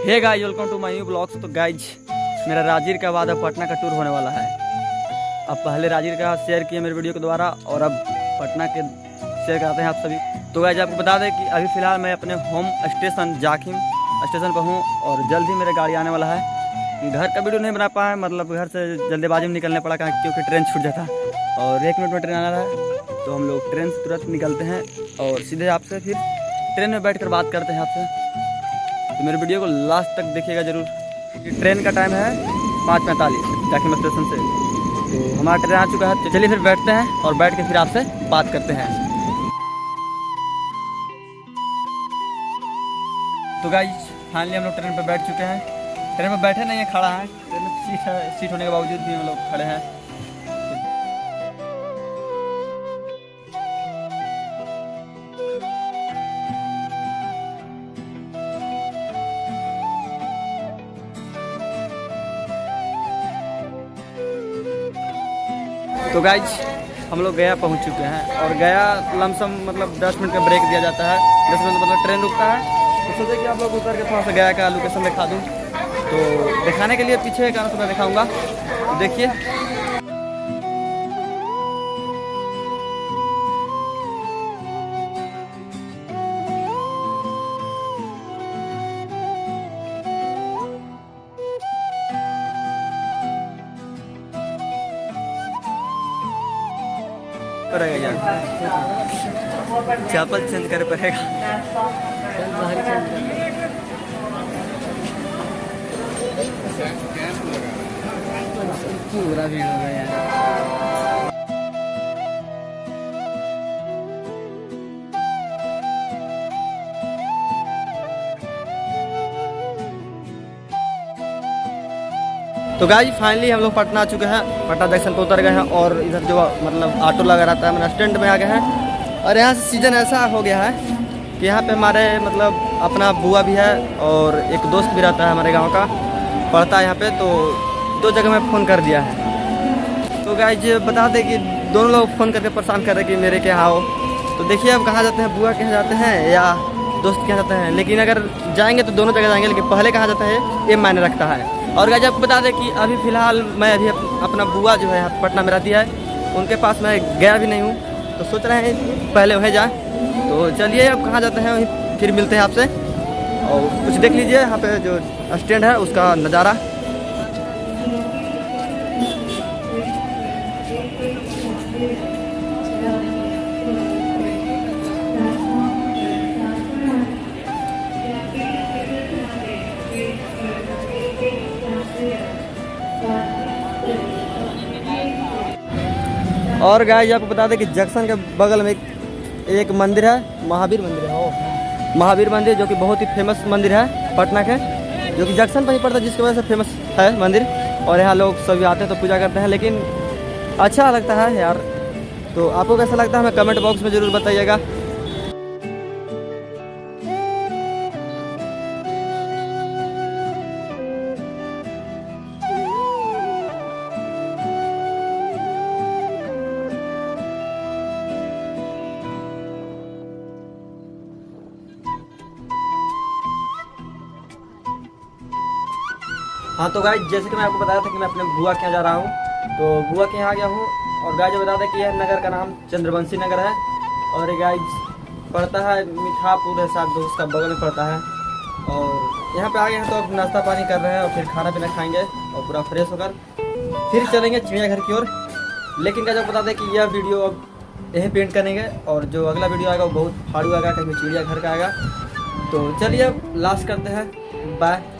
Hey guys, welcome to my new blogs. तो guys, मेरा राजगीर के बाद अब पटना का टूर होने वाला है। अब पहले राजगीर का शेयर किए मेरे वीडियो के द्वारा और अब पटना के शेयर कराते हैं आप सभी। तो गाइज, आपको बता दें कि अभी फ़िलहाल मैं अपने होम स्टेशन जाखिम स्टेशन पर हूँ और जल्द ही मेरी गाड़ी आने वाला है। घर का वीडियो नहीं बना पाया, मतलब घर से जल्दबाजी में निकलने पड़ा क्योंकि ट्रेन छूट जाता और 1 मिनट में ट्रेन आना है। तो हम लोग ट्रेन से तुरंत निकलते हैं और सीधे आपसे फिर ट्रेन में बैठकर बात करते हैं आपसे। तो मेरे वीडियो को लास्ट तक देखिएगा जरूर। ट्रेन का टाइम है 5:45 जाखिम स्टेशन से। तो हमारा ट्रेन आ चुका है। तो चलिए फिर बैठते हैं और बैठ के फिर आपसे बात करते हैं। तो गाइस, फाइनली हम लोग ट्रेन पर बैठ चुके हैं। ट्रेन में बैठे नहीं है, खड़ा है। ट्रेन में सीट है, सीट होने के बावजूद भी हम लोग खड़े हैं। तो गाइज, हम लोग गया पहुंच चुके हैं और गया लमसम मतलब 10 मिनट का ब्रेक दिया जाता है। 10 मिनट मतलब ट्रेन रुकता है। तो सोचे कि आप लोग उतर के थोड़ा सा गया का लोकेशन दिखा दूँ। तो दिखाने के लिए पीछे का मैं दिखाऊंगा। तो देखिए, पड़ेगा यार, चप्पल चेंज करे पड़ेगा। पूरा भीड़ हो गया यार। तो गाइस, फाइनली हम लोग पटना आ चुके हैं। पटना जंक्शन पर उतर गए हैं और इधर जो मतलब ऑटो लगा रहता है, मेरा स्टैंड में आ गए हैं। और यहाँ से सीज़न ऐसा हो गया है कि यहाँ पे हमारे मतलब अपना बुआ भी है और एक दोस्त भी रहता है हमारे गांव का, पढ़ता है यहाँ पे। तो 2 जगह मैं फ़ोन कर दिया है। तो गाइस, बता दें कि दोनों लोग फ़ोन करके परेशान कर रहे हैं कि मेरे के यहाँ आओ। तो देखिए अब कहाँ जाते हैं, बुआ के यहाँ जाते हैं या दोस्त के यहाँ जाते हैं। लेकिन अगर जाएँगे तो दोनों जगह जाएँगे, लेकिन पहले कहाँ जाता है ये मायने रखता है। और गाइस, आपको बता दें कि अभी फ़िलहाल मैं अभी अपना बुआ जो है यहाँ पटना में रहती है, उनके पास मैं गया भी नहीं हूँ। तो सोच रहे हैं पहले वहीं जाए। तो चलिए अब कहाँ जाते हैं, वहीं फिर मिलते हैं आपसे। और कुछ देख लीजिए यहाँ पे जो स्टैंड है उसका नज़ारा। और गाइस, आपको बता दें कि जंक्शन के बगल में एक मंदिर है, महावीर मंदिर है। वो महावीर मंदिर जो कि बहुत ही फेमस मंदिर है पटना के, जो कि जंक्शन पर ही पड़ता है, जिसकी वजह से फेमस है मंदिर। और यहाँ लोग सभी आते हैं तो पूजा करते हैं, लेकिन अच्छा लगता है यार। तो आपको कैसा लगता है हमें कमेंट बॉक्स में ज़रूर बताइएगा। हाँ, तो गाइस, जैसे कि मैं आपको बताया था कि मैं अपने बुआ के यहाँ जा रहा हूँ। तो बुआ के यहाँ आ गया हूँ और गाइस बता दें कि यह नगर का नाम चंद्रवंशी नगर है। और ये गाइस पड़ता है मीठापुर है, शायद दोस्त का बगल में पड़ता है। और यहाँ पे आ गए हैं तो अब नाश्ता पानी कर रहे हैं और फिर खाना पीना खाएंगे और पूरा फ्रेश होकर फिर चलेंगे चिड़ियाघर की ओर। लेकिन गाइस, बता दें कि यह वीडियो अब यहीं पेंट करेंगे और जो अगला वीडियो आएगा वो बहुत फाड़ू आएगा, कहीं चिड़ियाघर का आएगा। तो चलिए अब लास्ट करते हैं, बाय।